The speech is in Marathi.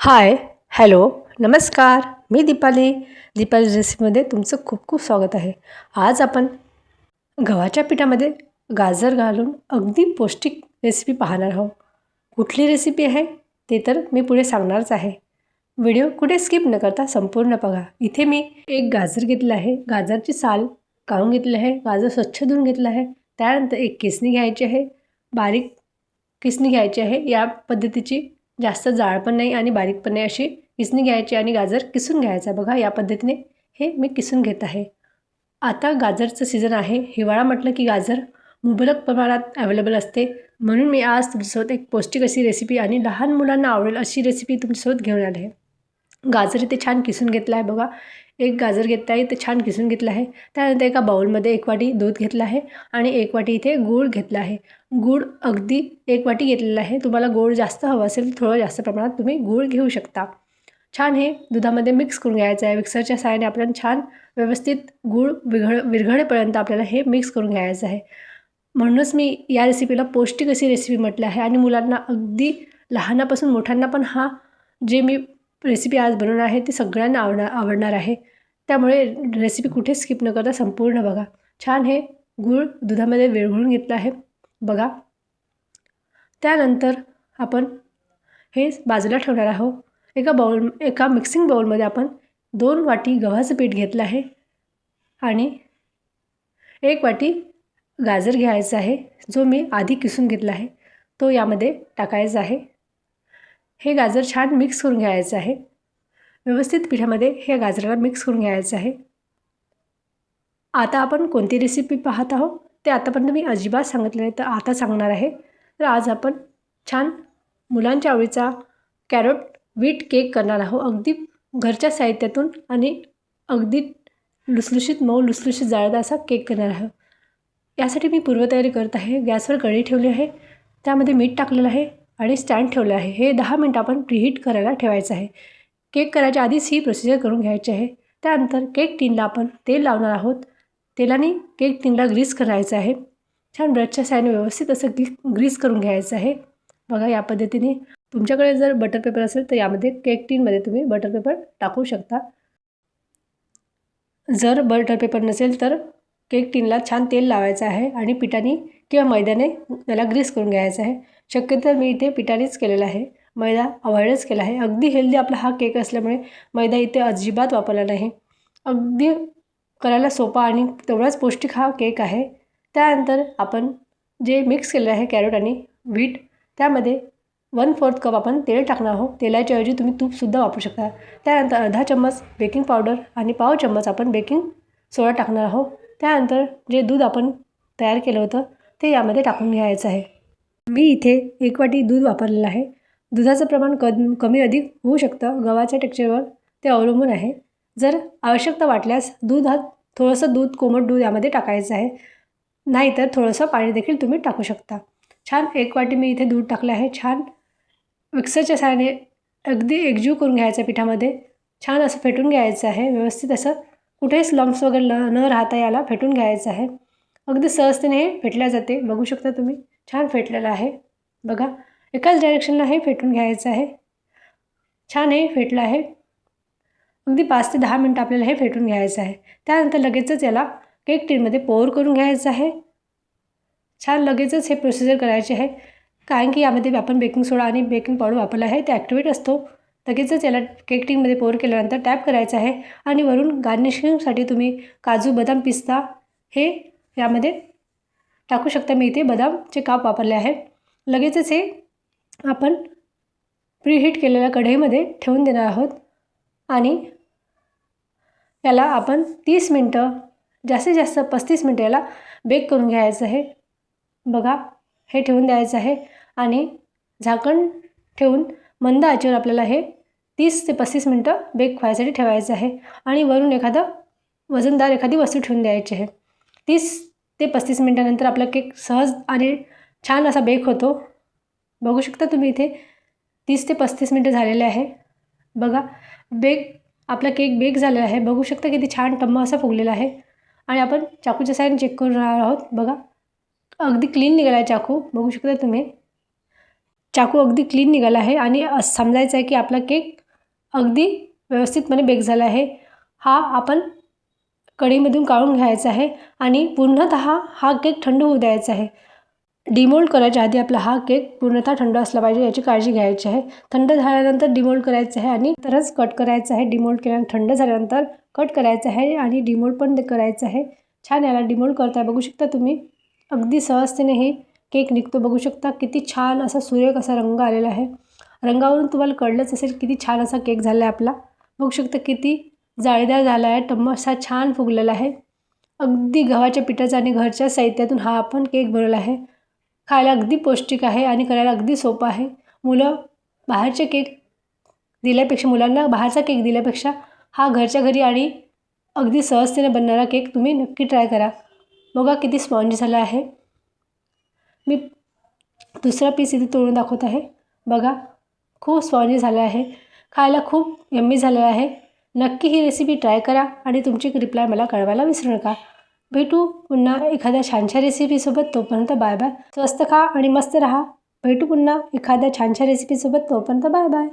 हाय, हॅलो, नमस्कार. मी दीपाली रेसिपीमध्ये तुमचं खूप खूप स्वागत आहे. आज आपण गव्हाच्या पिठामध्ये गाजर घालून अगदी पौष्टिक रेसिपी पाहणार आहोत. कुठली रेसिपी आहे ते तर मी पुढे सांगणारच आहे. व्हिडिओ कुठे स्किप न करता संपूर्ण बघा. इथे मी एक गाजर घेतलं आहे. गाजरची साल काढून घेतली आहे. गाजर स्वच्छ धुवून घेतलं आहे. त्यानंतर एक किसणी घ्यायची आहे. बारीक किसणी घ्यायची आहे. या पद्धतीची जास्त जाड पण नाही आणि बारीक पण नाही अशी किसणी घ्यायची आणि गाजर किसून घ्यायचा. बघा या पद्धतीने हे मी किसून घेत आहे. आता गाजरचं सीझन आहे. हिवाळा म्हटलं की गाजर मुबलक प्रमाणात अवेलेबल असते. म्हणून मी आज तुमच्यासोबत एक पौष्टिक अशी रेसिपी आणि लहान मुलांना आवडेल अशी रेसिपी तुमच्यासोबत घेऊन आली आहे. गाजर इथे छान किसून घेतलं आहे. बघा एक गाजर घेतलं आहे ते छान किसून घेतलं आहे. त्यानंतर एका बाउलमध्ये 1 वाटी दूध घेतलं आहे आणि 1 वाटी इथे गूळ घेतला आहे. गूळ अगदी 1 वाटी घेतलेला आहे. तुम्हाला गोड जास्त हवं असेल थोडं जास्त प्रमाणात तुम्ही गूळ घेऊ शकता. छान हे दुधामध्ये मिक्स करून घ्यायचं आहे. मिक्सरच्या साहाय्याने आपल्याला छान व्यवस्थित गूळ विरघळेपर्यंत आपल्याला हे मिक्स करून घ्यायचं आहे. म्हणूनच मी या रेसिपीला पौष्टिक अशी रेसिपी म्हटलं आहे आणि मुलांना अगदी लहानापासून मोठ्यांना पण हा जे मी रेसिपी आज बनवणार आहे ती सगळ्यांना आवडणार आहे. त्यामुळे रेसिपी कुठे स्किप न करता संपूर्ण बघा. छान हे गूळ दुधामध्ये विरघळून घेतलं आहे बघा. त्यानंतर आपण हे बाजूला ठेवणार आहोत. एका मिक्सिंग बाउलमध्ये आपण 2 वाटी गव्हाचं पीठ घेतलं आहे आणि 1 वाटी गाजर घ्यायचा आहे जो मी आधी किसून घेतला आहे तो यामध्ये टाकायचा आहे. हे गाजर छान मिक्स करून घ्यायचं आहे. व्यवस्थित पिठामध्ये हे गाजराला मिक्स करून घ्यायचं आहे. आता आपण कोणती रेसिपी पाहत आहोत ते आतापर्यंत मी अजिबात सांगितलं नाही तर आता सांगणार आहे. तर आज आपण छान मुलांच्या आवडीचा कॅरट व्हीट केक करणार आहोत. अगदी घरच्या साहित्यातून आणि अगदी लुसलुशीत मऊ लुसलुशीत जाळीदार असा केक करणार आहोत. यासाठी मी पूर्वतयारी करत आहे. गॅसवर कढई ठेवली आहे. त्यामध्ये मीठ टाकलेलं आहे आणि स्टँड ठेवलं आहे. हे 10 मिनिटं आपण प्रीहीट करायला ठेवायचं आहे. केक करायच्या आधीच ही प्रोसिजर करून घ्यायची आहे. त्यानंतर केक टिनला आपण तेल लावणार आहोत. तेलाने केक टिनला ग्रीस करायचं आहे. छान ब्रशच्या साहाय्याने व्यवस्थित असं ग्रीस करून घ्यायचं आहे. बघा या पद्धतीने. तुमच्याकडे जर बटर पेपर असेल तर यामध्ये केक टिनमध्ये तुम्ही बटर पेपर टाकू शकता. जर बटर पेपर नसेल तर केक टिनला छान तेल लावायचं आहे आणि पिठाने किंवा मैद्याने त्याला ग्रीस करून घ्यायचं आहे. शक्यतो मी इथे पिठानेच केलेलं आहे. मैदा अवॉइडच केला आहे. अगदी हेल्दी आपला हा केक असल्यामुळे मैदा इथे अजिबात वापरला नाही. अगदी करायला सोपा आणि तेवढाच पौष्टिक हा केक आहे. त्यानंतर आपण जे मिक्स केलेलं आहे कॅरट आणि व्हीट त्यामध्ये 1/4 कप आपण तेल टाकणार आहोत. तेलाच्या ऐवजी तुम्ही तूपसुद्धा वापरू शकता. त्यानंतर अर्धा चम्मच बेकिंग पावडर आणि पाव चम्मच आपण बेकिंग सोडा टाकणार आहोत. त्यानंतर जे दूध आपण तयार केलं होतं ते यामध्ये टाकून घ्यायचं आहे. मी इथे 1 वाटी दूध वापरलेलं आहे. दुधाचं प्रमाण कमी अधिक होऊ शकतं. गव्हाच्या टेक्स्चरवर ते अवलंबून आहे. जर आवश्यकता वाटल्यास थोडंसं दूध कोमट दूध यामध्ये टाकायचं आहे. नाहीतर थोडंसं पाणी देखील तुम्ही टाकू शकता. छान 1 वाटी मी इथे दूध टाकलं आहे. छान मिक्सरच्या साहाय्याने अगदी एकजीव करून घ्यायचं पिठामध्ये. छान असं फेटून घ्यायचं आहे. व्यवस्थित असं कुठेच लम्प्स वगैरे न राहता याला फेटून घ्यायचं आहे. अगदी सहजतेने हे फेटल्या जाते. बघू शकता तुम्ही छान फेटलेलं आहे. बघा एकाच डायरेक्शनला हे फेटून घ्यायचं आहे. छान हे फेटलं आहे. अगदी 5 ते 10 मिनटं आपल्याला हे फेटून घ्यायचं आहे. त्यानंतर लगेचच याला केक टिनमध्ये पोर करून घ्यायचं आहे. छान लगेचच हे प्रोसिजर करायचे आहे. कारण की यामध्ये आपण बेकिंग सोडा आणि बेकिंग पावडर वापरला आहे ते ॲक्टिवेट असतो. लगेचच याला केक टिनमध्ये पोर केल्यानंतर टॅप करायचं आहे आणि वरून गार्निशिंगसाठी तुम्ही काजू बदाम पिस्ता हे यामध्ये टाकू शकता. मी इथे बदामचे काप वापरले आहे. लगेचच हे आपण प्रीहीट केलेल्या कढईमध्ये ठेवून देणार आहोत आणि याला आपण 30 मिनटं जास्तीत जास्त 35 मिनटं याला बेक करून घ्यायचं आहे. बघा हे ठेवून द्यायचं आहे आणि झाकण ठेवून मंद आचेवर आपल्याला हे 30 ते 35 मिनटं बेक व्हायसाठी ठेवायचं आहे आणि वरून वजनदार एखादी वस्तू ठेवून द्यायची आहे. 30 ते 35 मिनटानंतर आपला केक सहज आणि छान असा बेक होतो. बघू शकता तुम्ही इथे 30 ते 35 मिनटं झालेले आहे. बघा आपला केक बेक झालेला आहे. बघू शकता किती छान टम्म असा फुगलेला आहे आणि आपण चाकूच्या साहाय्याने चेक करून राहणार आहोत. बघा अगदी क्लीन निघाला आहे चाकू. बघू शकता तुम्ही. चाकू अगदी क्लीन निघाला आहे आणि समजायचं आहे की आपला केक अगदी व्यवस्थितपणे बेक झाला आहे. हा आपण कढईमधून काढून घ्यायचा आहे आणि पूर्णतः हा केक थंड होऊ द्यायचा आहे. डिमोल्ड करायच्या आधी आपला हा केक पूर्णतः थंड असला पाहिजे याची काळजी घ्यायची आहे. थंड झाल्यानंतर डिमोल्ड करायचं आहे आणि तरच कट करायचं आहे. डिमोल्ड केल्यानंतर थंड झाल्यानंतर कट करायचं आहे आणि डिमोल्ड पण करायचं आहे. छान याला डिमोल्ड करताय बघू शकता तुम्ही. अगदी सहजतेने हे केक निघतो. बघू शकता किती छान असा सुरेख असा रंग आलेला आहे. रंगावरून तुम्हाला कळलंच असेल किती छान असा केक झाला आहे आपला. बघू शकता किती जाळीदार झाला आहे, टम्म असा छान फुगलेला आहे. अगदी गव्हाच्या पिठाचा आणि घरच्या साहित्यातून हा आपण केक बनवला आहे. खायला अगदी पौष्टिक आहे आणि करायला अगदी सोपं आहे. मुलांना बाहेरचा केक दिल्यापेक्षा हा घरच्या घरी आणि अगदी सहजतेने बनणारा केक तुम्ही नक्की ट्राय करा. बघा किती स्पॉन्जी झाला आहे. मी दुसरा पीस इथे तोडून दाखवत आहे. बघा खूप स्पॉन्जी झाला आहे. खायला खूप यम्मी झालेला आहे. नक्की ही रेसिपी ट्राय करा आणि तुमची रिप्लाय मला कळवायला विसरू नका. भेटू पुन्हा एखाद्या छानशा रेसिपीसोबत. तोपर्यंत बाय बाय. स्वस्त खा आणि मस्त राहा. भेटू पुन्हा एखाद्या छानशा रेसिपीसोबत. तोपर्यंत बाय बाय.